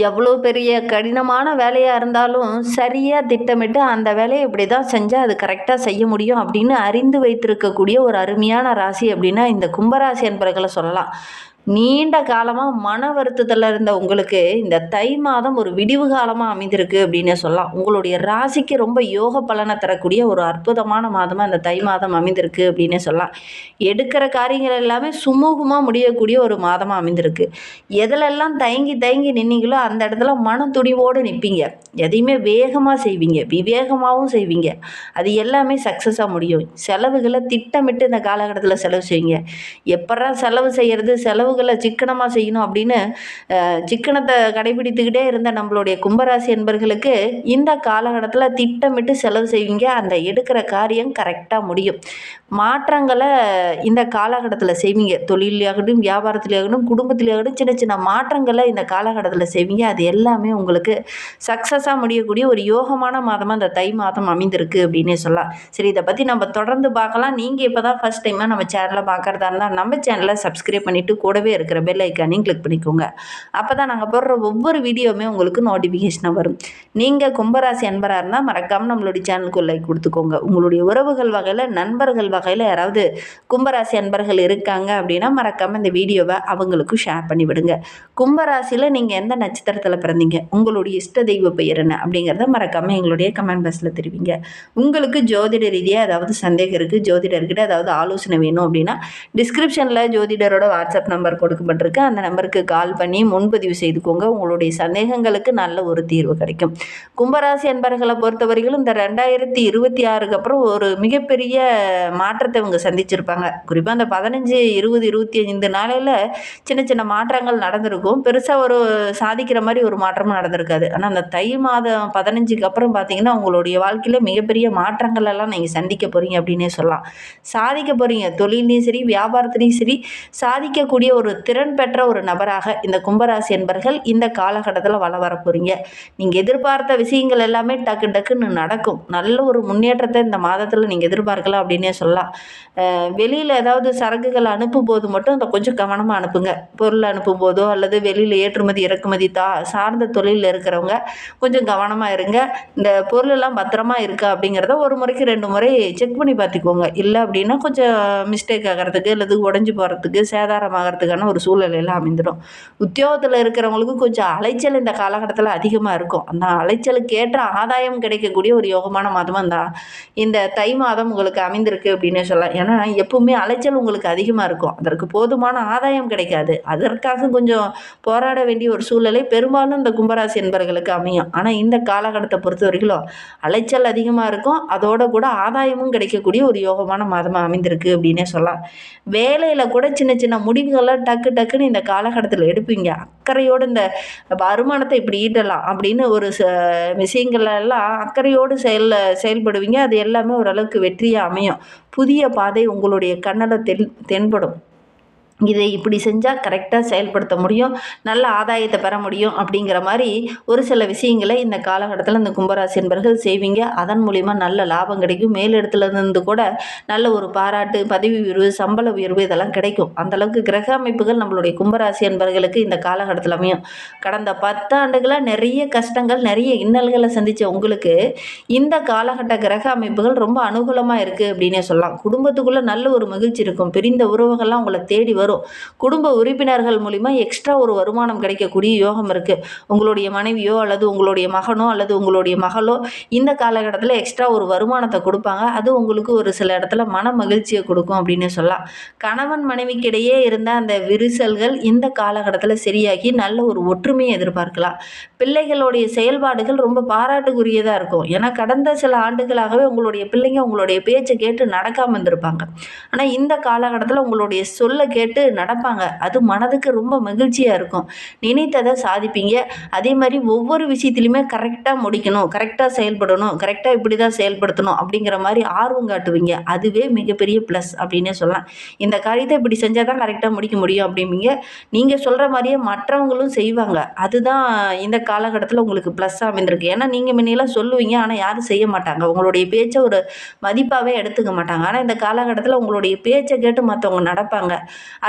எவ்வளோ பெரிய கடினமான வேலையாக இருந்தாலும் சரியாக திட்டமிட்டு அந்த வேலையை இப்படி தான் செஞ்சால் அது கரெக்டாக செய்ய முடியும் அப்படின்னு அறிந்து வைத்திருக்கக்கூடிய ஒரு அருமையான ராசி அப்படின்னா இந்த கும்பராசி என்பர்களை சொல்லலாம். நீண்ட காலமாக மன வருத்தத்தில் இருந்த உங்களுக்கு இந்த தை மாதம் ஒரு விடிவு காலமாக அமைந்திருக்கு அப்படின்னு சொல்லலாம். உங்களுடைய ராசிக்கு ரொம்ப யோக பலனை தரக்கூடிய ஒரு அற்புதமான மாதமாக இந்த தை மாதம் அமைந்திருக்கு அப்படின்னு சொல்லலாம். எடுக்கிற காரியங்கள் எல்லாமே சுமூகமாக முடியக்கூடிய ஒரு மாதமாக அமைந்திருக்கு. எதிலெல்லாம் தயங்கி தயங்கி நின்னீங்களோ அந்த இடத்துல மன துணிவோடு நிற்பீங்க. எதையுமே வேகமாக செய்வீங்க, விவேகமாகவும் செய்வீங்க. அது எல்லாமே சக்ஸஸாக முடியும். செலவுகளை திட்டமிட்டு இந்த காலகட்டத்தில் செலவு செய்வீங்க. எப்படா செலவு செய்கிறது, செலவுகளை சிக்கனமாக செய்யணும் அப்படின்னு சிக்கனத்தை கடைபிடித்துக்கிட்டே இருந்த நம்மளுடைய கும்பராசி என்பர்களுக்கு இந்த காலகட்டத்தில் திட்டமிட்டு செலவு செய்வீங்க. அந்த எடுக்கிற காரியம் கரெக்டாக முடியும். மாற்றங்களை இந்த காலகட்டத்தில் செய்வீங்க. தொழிலையாகட்டும், வியாபாரத்திலேயாகட்டும், குடும்பத்திலேயாகட்டும் சின்ன சின்ன மாற்றங்களை இந்த காலகட்டத்தில் செய்வீங்க. அது எல்லாமே உங்களுக்கு சக்ஸஸாக முடியக்கூடிய ஒரு யோகமான மாதமாக இந்த தை மாதம் அமைந்திருக்கு அப்படின்னே சொல்லலாம். சரி, இதை பற்றி நம்ம தொடர்ந்து பார்க்கலாம். நீங்கள் இப்போ தான் ஃபஸ்ட் டைமாக நம்ம சேனலை பார்க்குறதா இருந்தால் நம்ம சேனலை சப்ஸ்கிரைப் பண்ணிவிட்டு கூடவே இருக்கிற பெல் ஐக்கானையும் கிளிக் பண்ணிக்கோங்க. அப்போ தான் நாங்கள் போடுற ஒவ்வொரு வீடியோவுமே உங்களுக்கு நோட்டிஃபிகேஷனாக வரும். நீங்கள் கும்பராசி அன்பராக இருந்தால் மறக்காமல் நம்மளுடைய சேனலுக்கு லைக் கொடுத்துக்கோங்க. உங்களுடைய உறவுகள் வகையில், நண்பர்கள் வகையில் யாராவது கும்பராசி அன்பர்கள் இருக்காங்க அப்படின்னா மறக்காமல் இந்த வீடியோவை அவங்களுக்கும் ஷேர் பண்ணி விடுங்க. கும்பராசியில் நீங்கள் எந்த நட்சத்திரத்தில் பிறந்தீங்க, உங்களுடைய இஷ்ட தெய்வ பெயர் என்ன அப்படிங்கிறத மறக்காமல் எங்களுடைய கமெண்ட் பாக்ஸில் தெரிவிங்க. உங்களுக்கு ஜோதிட ரீதியாக ஏதாவது சந்தேகம் இருக்குது, ஜோதிடர்கிட்ட ஏதாவது ஆலோசனை வேணும் அப்படின்னா டிஸ்கிரிப்ஷனில் ஜோதிடரோட வாட்ஸ்அப் நம்பர் கொடுக்கப்பட்டிருக்கு. அந்த நம்பருக்கு கால் பண்ணி முன்பதிவு செய்துக்கோங்க. உங்களுடைய சந்தேகங்களுக்கு நல்ல ஒரு தீர்வு கிடைக்கும். கும்பராசி அன்பர்களை பொறுத்தவரையிலும் இந்த 2026க்கு அப்புறம் ஒரு மிகப்பெரிய மாற்றத்தை இவங்க சந்திச்சிருப்பாங்க. குறிப்பாக அந்த 15, 20, 25 நாளையில் சின்ன சின்ன மாற்றங்கள் நடந்திருக்கும். பெருசாக ஒரு சாதிக்கிற மாதிரி ஒரு மாற்றமும் நடந்திருக்காது. ஆனால் அந்த தை மாதம் 15க்கு அப்புறம் பார்த்தீங்கன்னா உங்களுடைய வாழ்க்கையில் மிகப்பெரிய மாற்றங்கள் எல்லாம் நீங்கள் சந்திக்க போகிறீங்க அப்படின்னே சொல்லலாம். சாதிக்க போகிறீங்க. தொழிலையும் சரி, வியாபாரத்துலேயும் சரி சாதிக்கக்கூடிய ஒரு திறன் பெற்ற ஒரு நபராக இந்த கும்பராசி என்பர்கள் இந்த காலகட்டத்தில் வர போகிறீங்க. நீங்கள் எதிர்பார்த்த விஷயங்கள் எல்லாமே டக்கு டக்குன்னு நடக்கும். நல்ல ஒரு முன்னேற்றத்தை இந்த மாதத்தில் நீங்கள் எதிர்பார்க்கலாம் அப்படின்னே சொல்லலாம். வெளியில் ஏதாவது சரக்குகள் அனுப்பும் போது மட்டும் அதை கொஞ்சம் கவனமாக அனுப்புங்க. பொருள் அனுப்பும் போதோ அல்லது வெளியில் ஏற்றுமதி இறக்குமதி சார்ந்த தொழிலில் இருக்கிறவங்க கொஞ்சம் கவனமாக இருங்க. இந்த பொருளெல்லாம் பத்திரமா இருக்கா அப்படிங்கிறத ஒரு முறைக்கு 2 முறை செக் பண்ணி பார்த்துக்கோங்க. இல்லை அப்படின்னா கொஞ்சம் மிஸ்டேக் ஆகிறதுக்கு அல்லது உடஞ்சி போகிறதுக்கு, சேதாரமாகறதுக்கான ஒரு சூழ்நிலையெல்லாம் அமைந்துடும். உத்தியோகத்தில் இருக்கிறவங்களுக்கு கொஞ்சம் அலைச்சல் இந்த காலகட்டத்தில் அதிகமாக இருக்கும். அந்த அலைச்சலுக்கு ஏற்ற ஆதாயம் கிடைக்கக்கூடிய ஒரு யோகமான மாதமாக இந்த தை மாதம் உங்களுக்கு அமைந்திருக்கு அப்படின்னு சொல்லலாம். ஏன்னா எப்பவுமே அலைச்சல் உங்களுக்கு அதிகமாக இருக்கும். அதற்கு போதுமான ஆதாயம் கிடைக்காது. அதற்காக கொஞ்சம் போராட வேண்டிய ஒரு சூழ்நிலை பெரும்பாலும் இந்த கும்பராசி என்பர்களுக்கு அமையும். ஆனால் இந்த காலகட்டத்தை பொறுத்த வரைக்கும் அலைச்சல் அதிகமாக இருக்கும். அதோட கூட ஆதாயமும் கிடைக்கக்கூடிய ஒரு யோகமான மாதமாக அமைந்திருக்கு அப்படின்னே சொல்லலாம். வேலையில் கூட சின்ன சின்ன முடிவுகளை டக்கு டக்குன்னு இந்த காலகட்டத்தில் எடுப்பீங்க. அக்கறையோடு இந்த வருமானத்தை இப்படி ஈட்டலாம் அப்படின்னு ஒரு விஷயங்களெல்லாம் அக்கறையோடு செயல்படுவீங்க. அது எல்லாமே ஓரளவுக்கு வெற்றியாக அமையும். புதிய பாதை உங்களுடைய கண்ணில் தென்படும். இதை இப்படி செஞ்சால் கரெக்டாக செயல்படுத்த முடியும், நல்ல ஆதாயத்தை பெற முடியும் அப்படிங்கிற மாதிரி ஒரு சில விஷயங்களை இந்த காலகட்டத்தில் இந்த கும்பராசி என்பர்கள் செய்வீங்க. அதன் மூலிமா நல்ல லாபம் கிடைக்கும். மேலிடத்துலேருந்து கூட நல்ல ஒரு பாராட்டு, பதவி உயர்வு, சம்பள உயர்வு இதெல்லாம் கிடைக்கும். அந்தளவுக்கு கிரக அமைப்புகள் நம்மளுடைய கும்பராசி என்பர்களுக்கு இந்த காலகட்டத்தில் அமையும். கடந்த 10 ஆண்டுகளாக நிறைய கஷ்டங்கள், நிறைய இன்னல்களை சந்தித்த உங்களுக்கு இந்த காலகட்ட கிரக அமைப்புகள் ரொம்ப அனுகூலமாக இருக்குது அப்படின்னே சொல்லலாம். குடும்பத்துக்குள்ளே நல்ல ஒரு மகிழ்ச்சி இருக்கும். பிரிந்த உறவுகள்லாம் உங்களை தேடி வரும். குடும்ப உறுப்பினர்கள் மூலிமா எக்ஸ்ட்ரா ஒரு வருமானம் கிடைக்கக்கூடிய யோகம் இருக்குது. உங்களுடைய மனைவியோ அல்லது உங்களுடைய மகனோ அல்லது உங்களுடைய மகளோ இந்த காலகட்டத்தில் எக்ஸ்ட்ரா ஒரு வருமானத்தை கொடுப்பாங்க. அது உங்களுக்கு ஒரு சில இடத்துல மன மகிழ்ச்சியை கொடுக்கும் அப்படின்னு சொல்லலாம். கணவன் மனைவிக்கிடையே இருந்த அந்த விரிசல்கள் இந்த காலகட்டத்தில் சரியாகி நல்ல ஒரு ஒற்றுமையை எதிர்பார்க்கலாம். பிள்ளைகளுடைய செயல்பாடுகள் ரொம்ப பாராட்டுக்குரியதாக இருக்கும். ஏன்னா கடந்த சில ஆண்டுகளாகவே உங்களுடைய பிள்ளைங்க உங்களுடைய பேச்சை கேட்டு நடக்காமல் இருந்திருப்பாங்க. ஆனால் இந்த காலகட்டத்தில் உங்களுடைய சொல்லை கேட்டு நடப்பாங்க. அது மனதுக்கு ரொம்ப மகிழ்ச்சியாக இருக்கும். நினைத்ததை சாதிப்பீங்க. அதே மாதிரி ஒவ்வொரு விஷயத்துலையுமே கரெக்டாக முடிக்கணும், கரெக்டாக செயல்படணும், கரெக்டாக இப்படி தான் செயல்படுத்தணும் அப்படிங்கிற மாதிரி ஆர்வம் காட்டுவீங்க. அதுவே மிகப்பெரிய ப்ளஸ் அப்படின்னே சொல்லலாம். இந்த காரியத்தை இப்படி செஞ்சால் தான் கரெக்டாக முடிக்க முடியும் அப்படிம்பீங்க. நீங்கள் சொல்கிற மாதிரியே மற்றவங்களும் செய்வாங்க. அதுதான் இந்த காலகட்டத்தில் உங்களுக்கு ப்ளஸ்ஸாக அமைந்திருக்கு. ஏன்னா நீங்கள் முன்னெல்லாம் சொல்லுவீங்க, ஆனால் யாரும் செய்ய மாட்டாங்க. உங்களுடைய பேச்சை ஒரு மதிப்பாகவே எடுத்துக்க மாட்டாங்க. ஆனால் இந்த காலகட்டத்தில் உங்களுடைய பேச்சை கேட்டு மற்றவங்க நடப்பாங்க.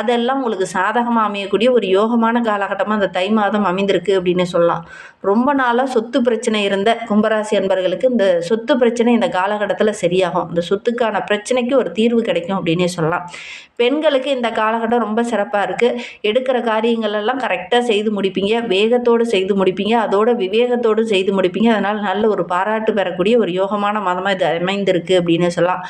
அதெல்லாம் உங்களுக்கு சாதகமாக அமையக்கூடிய ஒரு யோகமான காலகட்டமாக அந்த தை மாதம் அமைந்திருக்கு அப்படின்னு சொல்லலாம். ரொம்ப நாளாக சொத்து பிரச்சனை இருந்த கும்பராசி அன்பர்களுக்கு இந்த சொத்து பிரச்சனை இந்த காலகட்டத்தில் சரியாகும். இந்த சொத்துக்கான பிரச்சனைக்கு ஒரு தீர்வு கிடைக்கும் அப்படின்னே சொல்லலாம். பெண்களுக்கு இந்த காலகட்டம் ரொம்ப சிறப்பாக இருக்குது. எடுக்கிற காரியங்கள் எல்லாம் கரெக்டாக செய்து முடிப்பீங்க, வேகத்தோடு செய்து முடிப்பீங்க, அதோட விவேகத்தோடு செய்து முடிப்பீங்க. அதனால் நல்ல ஒரு பாராட்டு பெறக்கூடிய ஒரு யோகமான மாதமாக இது அமைந்திருக்கு அப்படின்னு சொல்லலாம்.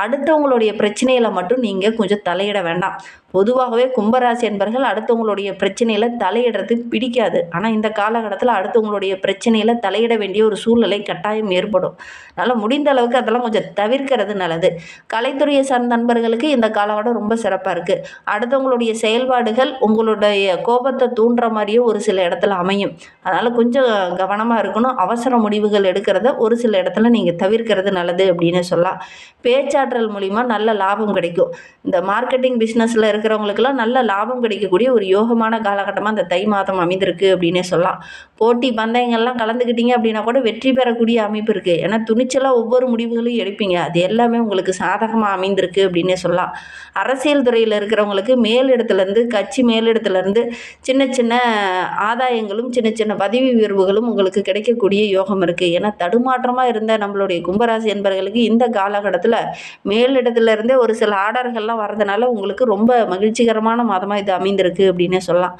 அடுத்தவங்களுடைய பிரச்சனைகளை மட்டும் நீங்கள் கொஞ்சம் தலையிட வேண்டாம். பொதுவாகவே கும்பராசி என்பர்கள் அடுத்தவங்களுடைய பிரச்சனையில் தலையிடுறது பிடிக்காது. ஆனால் இந்த காலகட்டத்தில் அடுத்தவங்களுடைய பிரச்சனையில் தலையிட வேண்டிய ஒரு சூழ்நிலை கட்டாயம் ஏற்படும். அதனால் முடிந்த அளவுக்கு அதெல்லாம் கொஞ்சம் தவிர்க்கிறது நல்லது. கலைத்துறையை சார்ந்த நண்பர்களுக்கு இந்த காலகட்டம் ரொம்ப சிறப்பாக இருக்குது. அடுத்தவங்களுடைய செயல்பாடுகள் உங்களுடைய கோபத்தை தூண்டுற மாதிரியும் ஒரு சில இடத்துல அமையும். அதனால் கொஞ்சம் கவனமாக இருக்கணும். அவசர முடிவுகள் எடுக்கிறத ஒரு சில இடத்துல நீங்கள் தவிர்க்கிறது நல்லது அப்படின்னு சொல்லலாம். பேச்சாற்றல் மூலிமா நல்ல லாபம் கிடைக்கும். இந்த மார்க்கெட்டிங் பிஸ்னஸில் இருக்கிறவங்களுக்கெல்லாம் நல்ல லாபம் கிடைக்கக்கூடிய ஒரு யோகமான காலகட்டமாக இந்த தை மாதம் அமைந்திருக்கு அப்படின்னே சொல்லலாம். போட்டி பந்தயங்கள்லாம் கலந்துக்கிட்டீங்க அப்படின்னா கூட வெற்றி பெறக்கூடிய அமைப்பு இருக்குது. ஏன்னா துணிச்சலாக ஒவ்வொரு முடிவுகளையும் எடுப்பீங்க. அது எல்லாமே உங்களுக்கு சாதகமாக அமைந்திருக்கு அப்படின்னே சொல்லலாம். அரசியல் துறையில் இருக்கிறவங்களுக்கு மேலிடத்துலேருந்து கட்சி மேலிடத்துலேருந்து சின்ன சின்ன ஆதாயங்களும் சின்ன சின்ன பதவி உயர்வுகளும் உங்களுக்கு கிடைக்கக்கூடிய யோகம் இருக்குது. ஏன்னா தடுமாற்றமாக இருந்த நம்மளுடைய கும்பராசி என்பவர்களுக்கு இந்த காலகட்டத்தில் மேலிடத்துலேருந்தே ஒரு சில ஆர்டர்கள்லாம் வரதுனால உங்களுக்கு ரொம்ப மகிழ்ச்சிகரமான மாதமாக இது அமைந்திருக்கு அப்படின்னே சொல்லலாம்.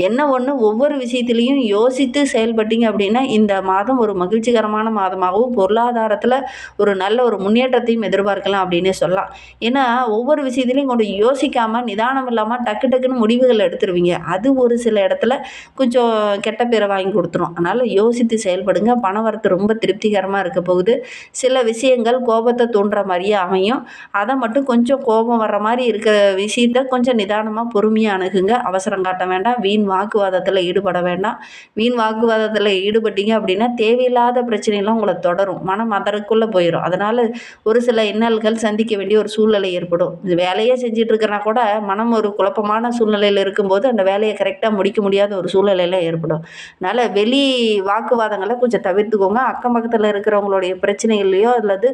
என்ன ஒன்று ஒவ்வொரு விஷயத்துலையும் யோசித்து செயல்பட்டீங்க அப்படின்னா இந்த மாதம் ஒரு மகிழ்ச்சிகரமான மாதமாகவும் பொருளாதாரத்தில் ஒரு நல்ல ஒரு முன்னேற்றத்தையும் எதிர்பார்க்கலாம் அப்படின்னே சொல்லலாம். ஏன்னா ஒவ்வொரு விஷயத்துலையும் கொஞ்சம் யோசிக்காமல் நிதானம் இல்லாமல் டக்கு டக்குன்னு முடிவுகள் எடுத்துருவீங்க. அது ஒரு சில இடத்துல கொஞ்சம் கெட்ட பேரை வாங்கி கொடுத்துரும். அதனால் யோசித்து செயல்படுங்க. பண வரத்து ரொம்ப திருப்திகரமாக இருக்க போகுது. சில விஷயங்கள் கோபத்தை தூண்டுற மாதிரியே அமையும். அதை மட்டும் கொஞ்சம் கோபம் வர்ற மாதிரி இருக்கிற விஷயத்த கொஞ்சம் நிதானமாக பொறுமையாக அணுகுங்க. அவசரம் காட்ட வேண்டாம். வீண் வாக்குவாதத்தில் ஈடுபட வேண்டாம். வீண் வாக்குவாதத்தில் ஈடுபட்டீங்க அப்படின்னா தேவையில்லாத பிரச்சனைலாம் உங்களை தொடரும். மனம் அதற்குள்ளே போயிடும். அதனால் ஒரு சில இன்னல்கள் சந்திக்க வேண்டிய ஒரு சூழ்நிலை ஏற்படும். இது வேலையே செஞ்சுட்டு இருக்கிறனா கூட மனம் ஒரு குழப்பமான சூழ்நிலையில் இருக்கும்போது அந்த வேலையை கரெக்டாக முடிக்க முடியாத ஒரு சூழ்நிலையில் ஏற்படும். அதனால் வெளி வாக்குவாதங்களை கொஞ்சம் தவிர்த்துக்கோங்க. அக்கம் பக்கத்தில் இருக்கிறவங்களுடைய பிரச்சனைகள்லையோ அல்லது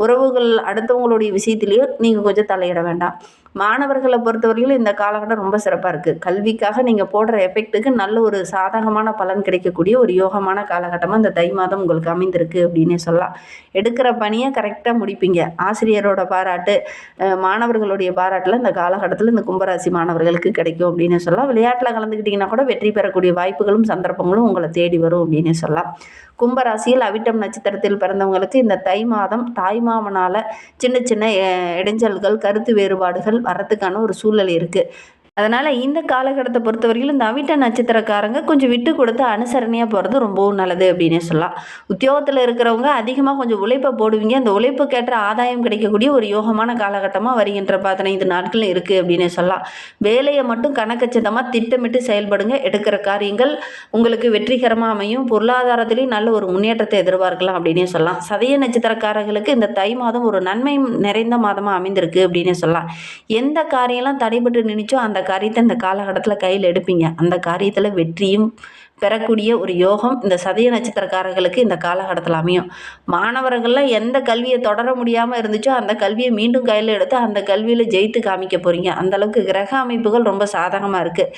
உறவுகள் அடுத்தவங்களுடைய விஷயத்துலையோ நீங்கள் கொஞ்சம் தலையிட வேண்டாம். மாணவர்களை பொறுத்தவரையிலும் இந்த காலகட்டம் ரொம்ப சிறப்பாக இருக்குது. கல்விக்காக நீங்கள் போடுற எஃபெக்ட்டுக்கு நல்ல ஒரு சாதகமான பலன் கிடைக்கக்கூடிய ஒரு யோகமான காலகட்டமாக இந்த தை மாதம் உங்களுக்கு அமைந்திருக்கு அப்படின்னே சொல்லலாம். எடுக்கிற பணியை கரெக்டாக முடிப்பீங்க. ஆசிரியரோட பாராட்டு, மாணவர்களுடைய பாராட்டில் இந்த காலகட்டத்தில் இந்த கும்பராசி மாணவர்களுக்கு கிடைக்கும் அப்படின்னு சொல்லலாம். விளையாட்டில் கலந்துக்கிட்டிங்கன்னா கூட வெற்றி பெறக்கூடிய வாய்ப்புகளும் சந்தர்ப்பங்களும் உங்களை தேடி வரும் அப்படின்னு சொல்லலாம். கும்பராசியில் அவிட்டம் நட்சத்திரத்தில் பிறந்தவங்களுக்கு இந்த தை மாதம் தாய்மாமனால் சின்ன சின்ன இடைஞ்சல்கள், கருத்து வேறுபாடுகள் வரத்துக்கான ஒரு சூழ்நிலை இருக்குது. அதனால் இந்த காலகட்டத்தை பொறுத்தவரையிலும் இந்த அவிட்ட நட்சத்திரக்காரங்க கொஞ்சம் விட்டு கொடுத்து அனுசரணையாக போகிறது ரொம்பவும் நல்லது அப்படின்னே சொல்லலாம். உத்தியோகத்தில் இருக்கிறவங்க அதிகமாக கொஞ்சம் உழைப்பை போடுவீங்க. அந்த உழைப்புக்கேற்ற ஆதாயம் கிடைக்கக்கூடிய ஒரு யோகமான காலகட்டமாக வருகின்ற 15 நாட்கள் இருக்குது அப்படின்னே சொல்லலாம். வேலையை மட்டும் கணக்கச்சிதமாக திட்டமிட்டு செயல்படுங்க. எடுக்கிற காரியங்கள் உங்களுக்கு வெற்றிகரமாக அமையும். பொருளாதாரத்திலையும் நல்ல ஒரு முன்னேற்றத்தை எதிர்பார்க்கலாம் அப்படின்னே சொல்லலாம். சதய நட்சத்திரக்காரர்களுக்கு இந்த தை மாதம் ஒரு நன்மை நிறைந்த மாதமாக அமைந்திருக்கு அப்படின்னே சொல்லலாம். எந்த காரியம்லாம் தடைபட்டு நினைச்சோ அந்த காரியத்தை இந்த காலகட்டத்தில் கையில் எடுப்பீங்க. அந்த காரியத்தில் வெற்றியும் பெறக்கூடிய ஒரு யோகம் இந்த சதய நட்சத்திரக்காரர்களுக்கு இந்த காலகட்டத்தில் அமையும். மாணவர்கள்லாம் எந்த கல்வியை தொடர முடியாமல் இருந்துச்சோ அந்த கல்வியை மீண்டும் கையில் எடுத்து அந்த கல்வியில் ஜெயித்து காமிக்க போகிறீங்க. அந்தளவுக்கு கிரக அமைப்புகள் ரொம்ப சாதகமாக இருக்குது.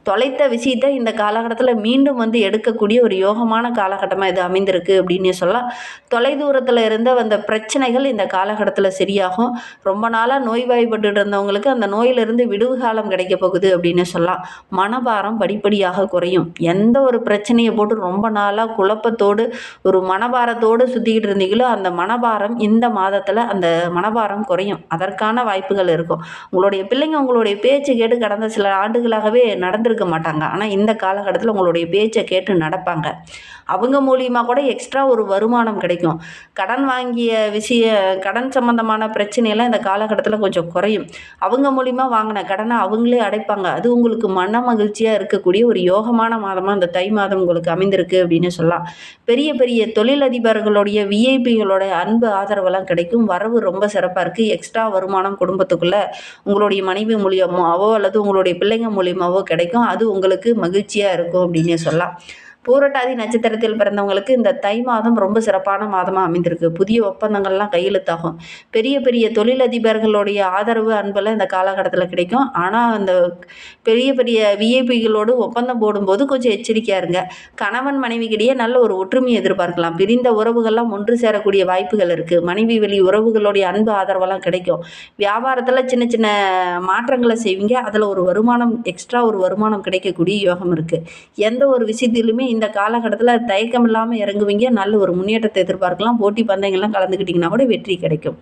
தொலைத்த விஷயத்தை இந்த காலகட்டத்தில் மீண்டும் எடுக்கக்கூடிய ஒரு யோகமான காலகட்டமாக இது அமைந்திருக்கு அப்படின்னு சொல்லலாம். தொலைதூரத்தில் இருந்த வந்த பிரச்சனைகள் இந்த காலகட்டத்தில் சரியாகும். ரொம்ப நாளாக நோய்வாய்ப்பட்டு இருந்தவங்களுக்கு அந்த நோயிலிருந்து விடுவு காலம் கிடைக்க போகுது அப்படின்னு சொல்லலாம். மனபாரம் படிப்படியாக குறையும். எந்த ஒரு பிரச்சனையை போட்டு ரொம்ப நாளாக குழப்பத்தோடு ஒரு மனபாரத்தோடு சுற்றிக்கிட்டு இருந்தீங்களோ அந்த மனபாரம் இந்த மாதத்தில் அந்த மனபாரம் குறையும். அதற்கான வாய்ப்புகள் இருக்கும். உங்களுடைய பிள்ளைங்க உங்களுடைய பேச்சு கேட்டு கடந்த சில ஆண்டுகளாகவே நடந்திருக்க மாட்டாங்க. ஆனால் இந்த காலகட்டத்தில் உங்களுடைய பேச்சை கேட்டு நடப்பாங்க. அவங்க மூலியமாக கூட எக்ஸ்ட்ரா ஒரு வருமானம் கிடைக்கும். கடன் வாங்கிய கடன் சம்பந்தமான பிரச்சனையெல்லாம் இந்த காலகட்டத்தில் கொஞ்சம் குறையும். அவங்க மூலியமாக வாங்கின கடனை அவங்களே அடைப்பாங்க. அது உங்களுக்கு மன மகிழ்ச்சியாக இருக்கக்கூடிய ஒரு யோகமான மாதமாக இந்த தை மாதம் உங்களுக்கு அமைந்திருக்கு அப்படின்னு சொல்லலாம். பெரிய பெரிய தொழிலதிபர்களுடைய விஐபிகளோட அன்பு ஆதரவெல்லாம் கிடைக்கும். வரவு ரொம்ப சிறப்பாக இருக்குது. எக்ஸ்ட்ரா வருமானம் குடும்பத்துக்குள்ளே உங்களுடைய மனைவி மூலியமாவோ அல்லது உங்களுடைய பிள்ளைங்க மூலியமாவோ கிடைக்கும். அது உங்களுக்கு மகிழ்ச்சியாக இருக்கும் அப்படின்னே சொல்லலாம். பூரட்டாதி நட்சத்திரத்தில் பிறந்தவங்களுக்கு இந்த தை மாதம் ரொம்ப சிறப்பான மாதமாக அமைந்திருக்கு. புதிய ஒப்பந்தங்கள்லாம் கையெழுத்தாகும். பெரிய பெரிய தொழிலதிபர்களுடைய ஆதரவு அன்பெல்லாம் இந்த காலகட்டத்தில் கிடைக்கும். ஆனால் அந்த பெரிய பெரிய விஐபிகளோடு ஒப்பந்தம் போடும்போது கொஞ்சம் எச்சரிக்கையாக இருங்க. கணவன் மனைவிக்கிடையே நல்ல ஒரு ஒற்றுமையை எதிர்பார்க்கலாம். பிரிந்த உறவுகள்லாம் ஒன்று சேரக்கூடிய வாய்ப்புகள் இருக்குது. மனைவி வழி உறவுகளுடைய அன்பு ஆதரவெல்லாம் கிடைக்கும். வியாபாரத்தில் சின்ன சின்ன மாற்றங்களை செய்வீங்க. அதில் ஒரு வருமானம் எக்ஸ்ட்ரா ஒரு வருமானம் கிடைக்கக்கூடிய யோகம் இருக்குது. எந்த ஒரு விஷயத்திலுமே இந்த காலகட்டத்தில் தயக்கம் இல்லாமல் இறங்குவீங்க. நல்ல ஒரு முன்னேற்றத்தை எதிர்பார்க்கலாம். போட்டி பந்தயங்கள்லாம் கலந்துக்கிட்டிங்கன்னா கூட வெற்றி கிடைக்கும்.